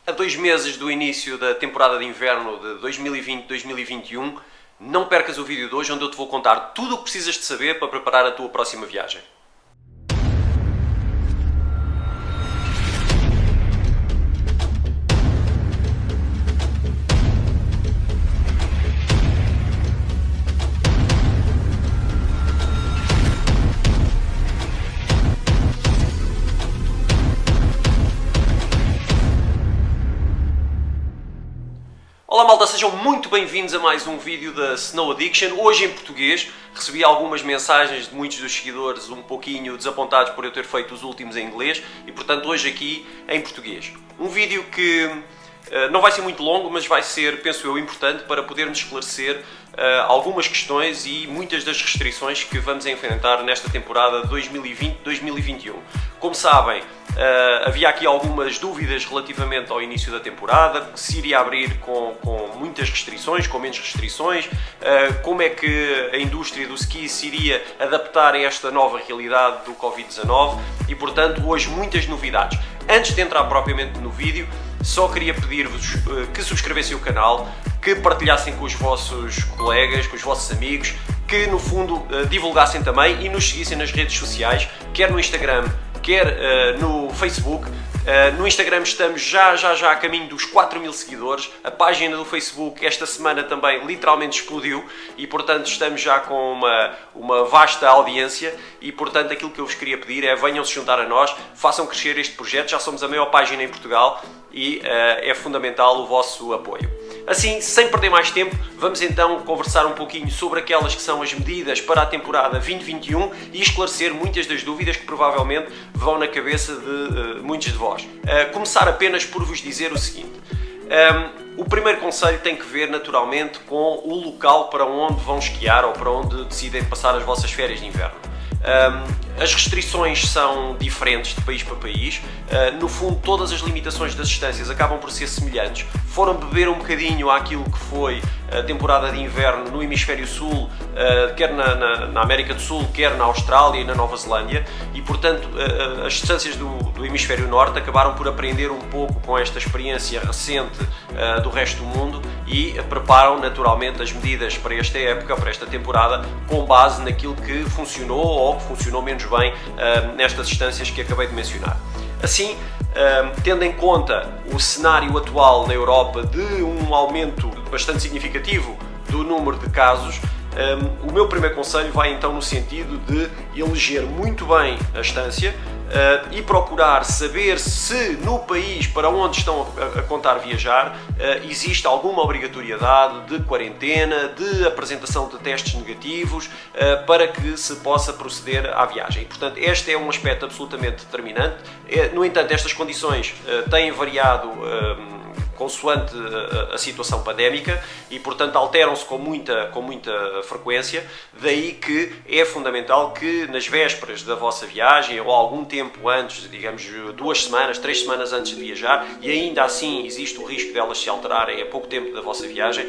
A 2 meses do início da temporada de inverno de 2020-2021, não percas o vídeo de hoje onde eu te vou contar tudo o que precisas de saber para preparar a tua próxima viagem. Olá malta, sejam muito bem-vindos a mais um vídeo da Snow Addiction, hoje em português. Recebi algumas mensagens de muitos dos seguidores um pouquinho desapontados por eu ter feito os últimos em inglês e portanto hoje aqui em português. Um vídeo que não vai ser muito longo, mas vai ser, penso eu, importante para podermos esclarecer algumas questões e muitas das restrições que vamos enfrentar nesta temporada 2020-2021. Como sabem, havia aqui algumas dúvidas relativamente ao início da temporada, se iria abrir com muitas restrições, com menos restrições, como é que a indústria do ski se iria adaptar a esta nova realidade do Covid-19 e, portanto, hoje muitas novidades. Antes de entrar propriamente no vídeo, só queria pedir-vos que subscrevessem o canal, que partilhassem com os vossos colegas, com os vossos amigos, que no fundo divulgassem também e nos seguissem nas redes sociais, quer no Instagram, quer no Facebook. No Instagram estamos já a caminho dos 4.000 seguidores, a página do Facebook esta semana também literalmente explodiu e portanto estamos já com uma vasta audiência e portanto aquilo que eu vos queria pedir é venham se juntar a nós, façam crescer este projeto, já somos a maior página em Portugal e é fundamental o vosso apoio. Assim, sem perder mais tempo, vamos então conversar um pouquinho sobre aquelas que são as medidas para a temporada 2021 e esclarecer muitas das dúvidas que provavelmente vão na cabeça de muitos de vós. Começar apenas por vos dizer o seguinte. O primeiro conselho tem que ver naturalmente com o local para onde vão esquiar ou para onde decidem passar as vossas férias de inverno. As restrições são diferentes de país para país, no fundo todas as limitações das distâncias acabam por ser semelhantes, foram beber um bocadinho àquilo que foi a temporada de inverno no hemisfério sul, quer na América do Sul, quer na Austrália e na Nova Zelândia e portanto as distâncias do hemisfério norte acabaram por aprender um pouco com esta experiência recente do resto do mundo e preparam naturalmente as medidas para esta época, para esta temporada, com base naquilo que funcionou ou que funcionou menos bem nestas distâncias que acabei de mencionar. Assim, tendo em conta o cenário atual na Europa de um aumento bastante significativo do número de casos, o meu primeiro conselho vai então no sentido de eleger muito bem a estância e procurar saber se no país para onde estão a contar viajar existe alguma obrigatoriedade de quarentena, de apresentação de testes negativos para que se possa proceder à viagem. E, portanto, este é um aspecto absolutamente determinante. No entanto, estas condições têm variado consoante a situação pandémica e, portanto, alteram-se com muita frequência, daí que é fundamental que nas vésperas da vossa viagem ou algum tempo antes, digamos 2 semanas, 3 semanas antes de viajar, e ainda assim existe o risco delas se alterarem a pouco tempo da vossa viagem,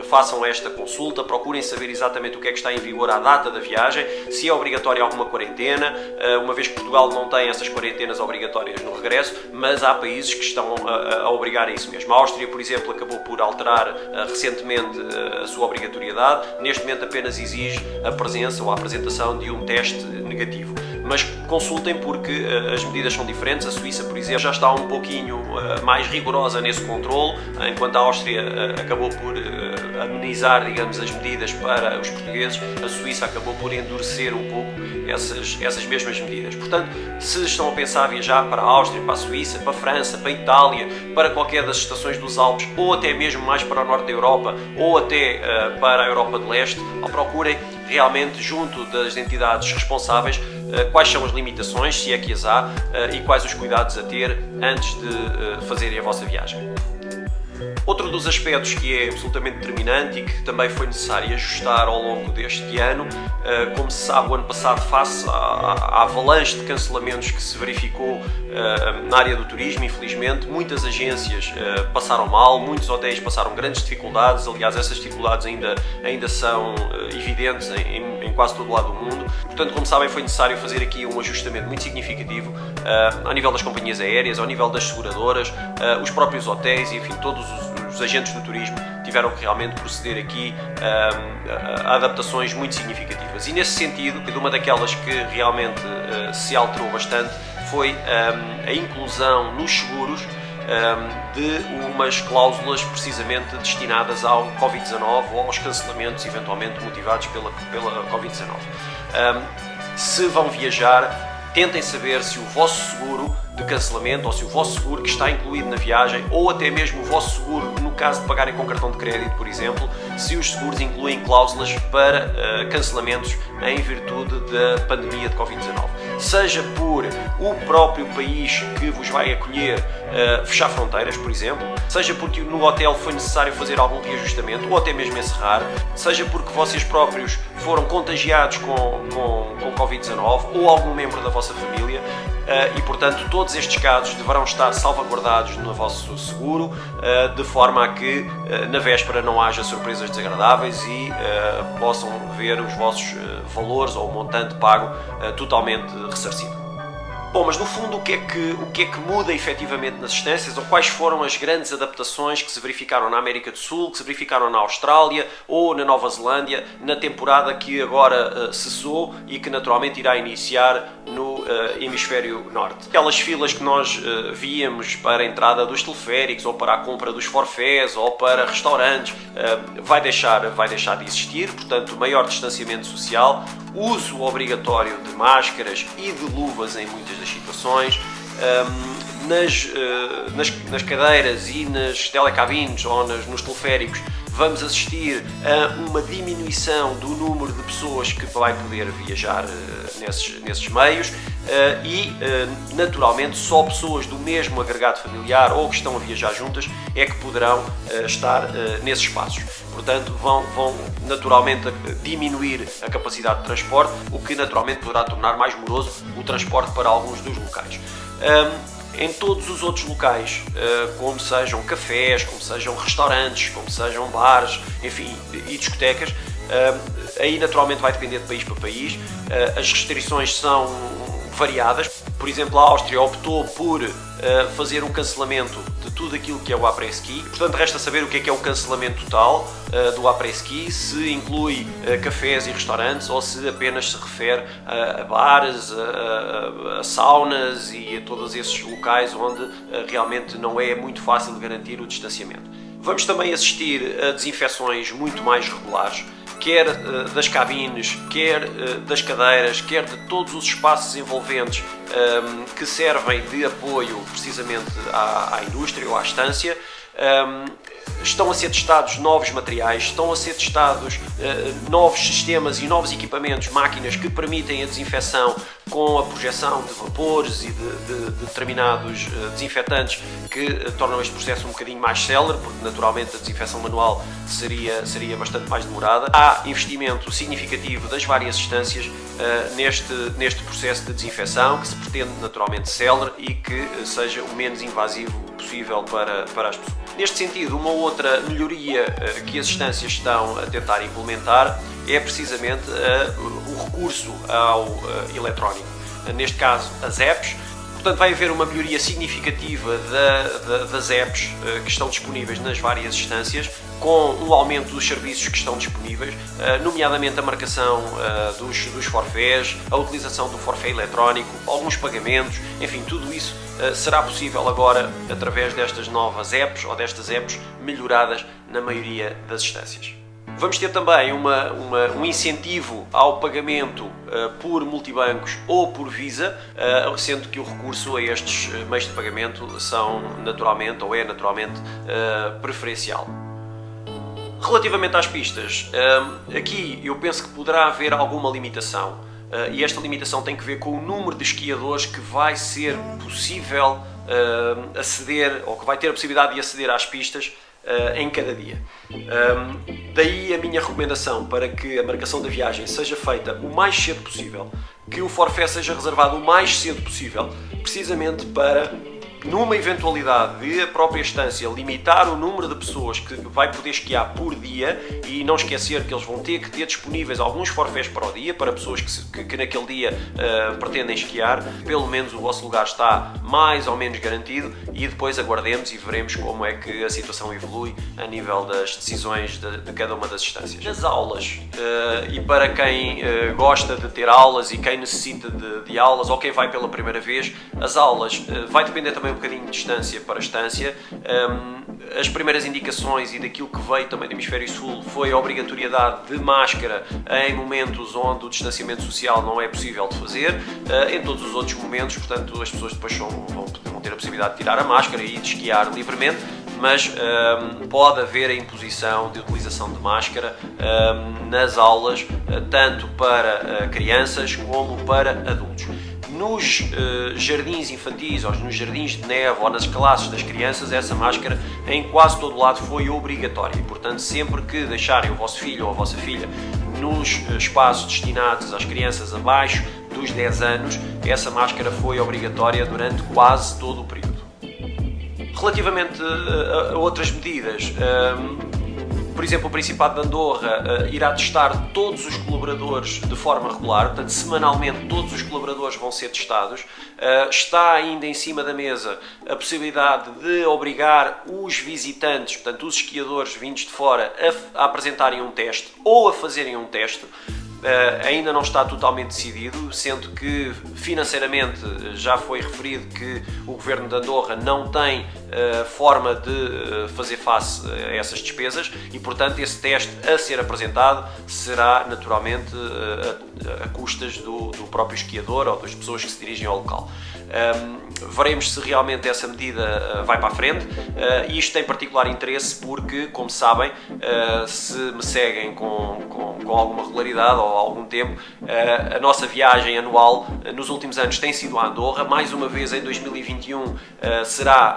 façam esta consulta, procurem saber exatamente o que é que está em vigor à data da viagem, se é obrigatória alguma quarentena, uma vez que Portugal não tem essas quarentenas obrigatórias no regresso, mas há países que estão a obrigar a isso mesmo. A Áustria, por exemplo, acabou por alterar recentemente a sua obrigatoriedade. Neste momento apenas exige a presença ou a apresentação de um teste negativo. Mas consultem porque as medidas são diferentes. A Suíça, por exemplo, já está um pouquinho mais rigorosa nesse controle, enquanto a Áustria acabou por amenizar, digamos, as medidas para os portugueses, a Suíça acabou por endurecer um pouco essas mesmas medidas. Portanto, se estão a pensar viajar para a Áustria, para a Suíça, para a França, para a Itália, para qualquer das estações dos Alpes, ou até mesmo mais para o norte da Europa, ou até para a Europa de Leste, procurem realmente junto das entidades responsáveis quais são as limitações, se é que as há, e quais os cuidados a ter antes de fazerem a vossa viagem. Outro dos aspectos que é absolutamente determinante e que também foi necessário ajustar ao longo deste ano, como se sabe, o ano passado, face à avalanche de cancelamentos que se verificou na área do turismo, infelizmente, muitas agências passaram mal, muitos hotéis passaram grandes dificuldades. Aliás, essas dificuldades ainda são evidentes em quase todo o lado do mundo. Portanto, como sabem, foi necessário fazer aqui um ajustamento muito significativo ao nível das companhias aéreas, ao nível das seguradoras, os próprios hotéis e, enfim, todos os agentes do turismo tiveram que realmente proceder aqui a adaptações muito significativas. E nesse sentido, uma daquelas que realmente se alterou bastante foi a inclusão nos seguros de umas cláusulas precisamente destinadas ao Covid-19 ou aos cancelamentos eventualmente motivados pela Covid-19. Se vão viajar, tentem saber se o vosso seguro de cancelamento ou se o vosso seguro que está incluído na viagem, ou até mesmo o vosso seguro no caso de pagarem com cartão de crédito, por exemplo, se os seguros incluem cláusulas para cancelamentos em virtude da pandemia de Covid-19. Seja por o próprio país que vos vai acolher fechar fronteiras, por exemplo, seja porque no hotel foi necessário fazer algum reajustamento ou até mesmo encerrar, seja porque vocês próprios foram contagiados com Covid-19 ou algum membro da vossa família, e portanto todos estes casos deverão estar salvaguardados no vosso seguro, de forma a que na véspera não haja surpresas desagradáveis e possam ver os vossos valores ou o montante pago totalmente ressarcido. Bom, mas no fundo o que é que muda efetivamente nas estâncias, ou quais foram as grandes adaptações que se verificaram na América do Sul, que se verificaram na Austrália ou na Nova Zelândia na temporada que agora cessou e que naturalmente irá iniciar no hemisfério norte? Aquelas filas que nós víamos para a entrada dos teleféricos ou para a compra dos forfés ou para restaurantes vai deixar de existir, portanto maior distanciamento social, uso obrigatório de máscaras e de luvas em muitas das situações, nas cadeiras e nas telecabines ou nos teleféricos vamos assistir a uma diminuição do número de pessoas que vai poder viajar nesses meios e, naturalmente, só pessoas do mesmo agregado familiar ou que estão a viajar juntas é que poderão estar nesses espaços. Portanto, vão naturalmente diminuir a capacidade de transporte, o que naturalmente poderá tornar mais moroso o transporte para alguns dos locais. Em todos os outros locais, como sejam cafés, como sejam restaurantes, como sejam bares, enfim, e discotecas, aí naturalmente vai depender de país para país. As restrições são variadas. Por exemplo, a Áustria optou por fazer um cancelamento de tudo aquilo que é o après-ski. Portanto, resta saber o que é o cancelamento total do après-ski, se inclui cafés e restaurantes ou se apenas se refere a bares, a saunas e a todos esses locais onde realmente não é muito fácil de garantir o distanciamento. Vamos também assistir a desinfecções muito mais regulares, quer das cabines, quer das cadeiras, quer de todos os espaços envolventes que servem de apoio precisamente à indústria ou à estância. Estão a ser testados novos materiais, estão a ser testados novos sistemas e novos equipamentos, máquinas que permitem a desinfecção com a projeção de vapores e de determinados desinfetantes que tornam este processo um bocadinho mais célere, porque naturalmente a desinfecção manual seria bastante mais demorada. Há investimento significativo das várias instâncias neste processo de desinfecção, que se pretende naturalmente célere e que seja o menos invasivo possível para as pessoas. Neste sentido, uma outra melhoria que as instâncias estão a tentar implementar é precisamente o recurso ao eletrónico, neste caso as apps. Portanto, vai haver uma melhoria significativa das apps que estão disponíveis nas várias instâncias, com um aumento dos serviços que estão disponíveis, nomeadamente a marcação dos forfés, a utilização do forfé eletrónico, alguns pagamentos, enfim, tudo isso será possível agora através destas novas apps ou destas apps melhoradas na maioria das instâncias. Vamos ter também um incentivo ao pagamento por multibancos ou por Visa, sendo que o recurso a estes meios de pagamento é naturalmente preferencial. Relativamente às pistas, aqui eu penso que poderá haver alguma limitação, e esta limitação tem que ver com o número de esquiadores que vai ser possível aceder, ou que vai ter a possibilidade de aceder às pistas em cada dia. Daí a minha recomendação para que a marcação da viagem seja feita o mais cedo possível, que o forfait seja reservado o mais cedo possível, precisamente para, numa eventualidade de a própria estância limitar o número de pessoas que vai poder esquiar por dia, e não esquecer que eles vão ter que ter disponíveis alguns forfaits para o dia, para pessoas que naquele dia pretendem esquiar, pelo menos o vosso lugar está mais ou menos garantido, e depois aguardemos e veremos como é que a situação evolui a nível das decisões de cada uma das estâncias. Nas aulas, e para quem gosta de ter aulas e quem necessita de aulas, ou quem vai pela primeira vez, as aulas vai depender também um bocadinho de distância para distância. As primeiras indicações e daquilo que veio também do Hemisfério Sul foi a obrigatoriedade de máscara em momentos onde o distanciamento social não é possível de fazer. Em todos os outros momentos, portanto, as pessoas depois vão ter a possibilidade de tirar a máscara e de esquiar livremente, mas pode haver a imposição de utilização de máscara nas aulas, tanto para crianças como para adultos. Nos jardins infantis, ou nos jardins de neve, ou nas classes das crianças, essa máscara em quase todo o lado foi obrigatória. E, portanto, sempre que deixarem o vosso filho ou a vossa filha nos espaços destinados às crianças abaixo dos 10 anos, essa máscara foi obrigatória durante quase todo o período. Relativamente a outras medidas, por exemplo, o Principado de Andorra irá testar todos os colaboradores de forma regular, portanto, semanalmente todos os colaboradores vão ser testados. Está ainda em cima da mesa a possibilidade de obrigar os visitantes, portanto, os esquiadores vindos de fora, a apresentarem um teste ou a fazerem um teste. Ainda não está totalmente decidido, sendo que financeiramente já foi referido que o Governo de Andorra não tem forma de fazer face a essas despesas e, portanto, esse teste a ser apresentado será naturalmente a custas do próprio esquiador ou das pessoas que se dirigem ao local. Veremos se realmente essa medida vai para a frente. Isto tem particular interesse porque, como sabem, se me seguem com alguma regularidade ou há algum tempo, a nossa viagem anual nos últimos anos tem sido a Andorra. Mais uma vez em 2021 será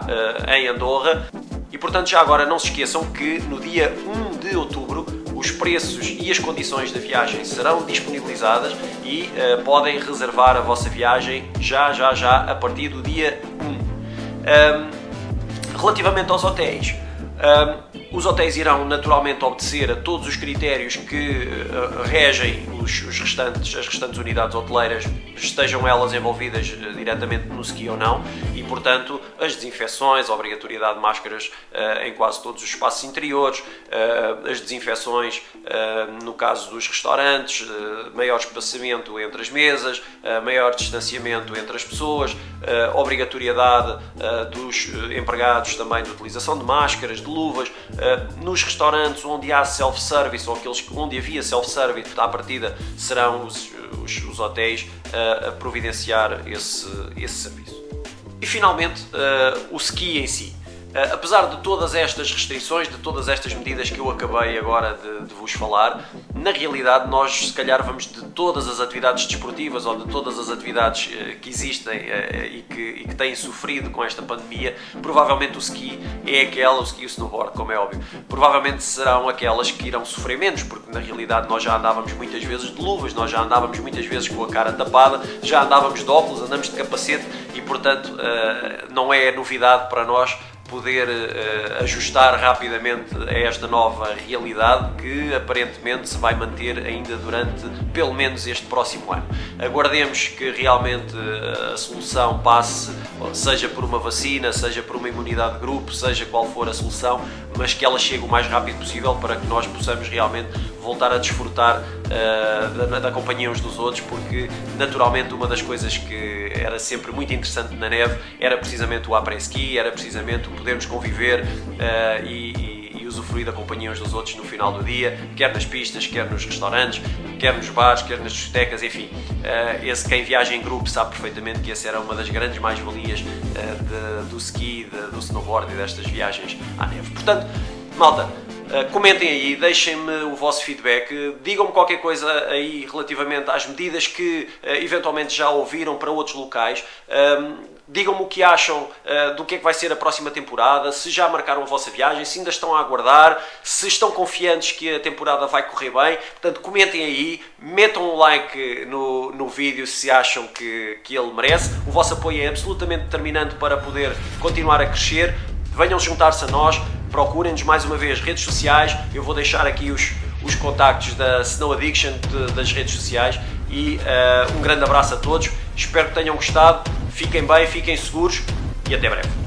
em Andorra e, portanto, já agora não se esqueçam que no dia 1 de outubro os preços e as condições da viagem serão disponibilizadas e podem reservar a vossa viagem já a partir do dia 1. Relativamente aos hotéis, os hotéis irão naturalmente obedecer a todos os critérios que regem as restantes unidades hoteleiras, estejam elas envolvidas diretamente no ski ou não, e, portanto, as desinfecções, a obrigatoriedade de máscaras em quase todos os espaços interiores, as desinfecções no caso dos restaurantes, maior espaçamento entre as mesas, maior distanciamento entre as pessoas, obrigatoriedade dos empregados também de utilização de máscaras, de luvas. Nos restaurantes onde há self-service, ou aqueles onde havia self-service, à partida serão os hotéis a providenciar esse serviço. E finalmente, o ski em si. Apesar de todas estas restrições, de todas estas medidas que eu acabei agora de vos falar, na realidade nós se calhar vamos de todas as atividades desportivas ou de todas as atividades que existem e que têm sofrido com esta pandemia, provavelmente o ski é aquela, o ski e o snowboard, como é óbvio, provavelmente serão aquelas que irão sofrer menos, porque na realidade nós já andávamos muitas vezes de luvas, nós já andávamos muitas vezes com a cara tapada, já andávamos de óculos, andamos de capacete e, portanto, não é novidade para nós poder ajustar rapidamente a esta nova realidade que aparentemente se vai manter ainda durante pelo menos este próximo ano. Aguardemos que realmente a solução passe, seja por uma vacina, seja por uma imunidade de grupo, seja qual for a solução, mas que ela chegue o mais rápido possível para que nós possamos realmente voltar a desfrutar da companhia uns dos outros, porque naturalmente uma das coisas que era sempre muito interessante na neve era precisamente o après-ski, era precisamente o podermos conviver e usufruir da companhia uns dos outros no final do dia, quer nas pistas, quer nos restaurantes, quer nos bares, quer nas discotecas, enfim. Quem viaja em grupo sabe perfeitamente que essa era uma das grandes mais-valias do ski, do snowboard e destas viagens à neve. Portanto, malta, comentem aí, deixem-me o vosso feedback, digam-me qualquer coisa aí relativamente às medidas que eventualmente já ouviram para outros locais. digam-me o que acham do que é que vai ser a próxima temporada, se já marcaram a vossa viagem, se ainda estão a aguardar, se estão confiantes que a temporada vai correr bem. Portanto, comentem aí, metam um like no vídeo se acham que ele merece. O vosso apoio é absolutamente determinante para poder continuar a crescer. Venham juntar-se a nós, procurem-nos mais uma vez redes sociais. Eu vou deixar aqui os contactos da Snow Addiction das redes sociais e um grande abraço a todos. Espero que tenham gostado. Fiquem bem, fiquem seguros e até breve.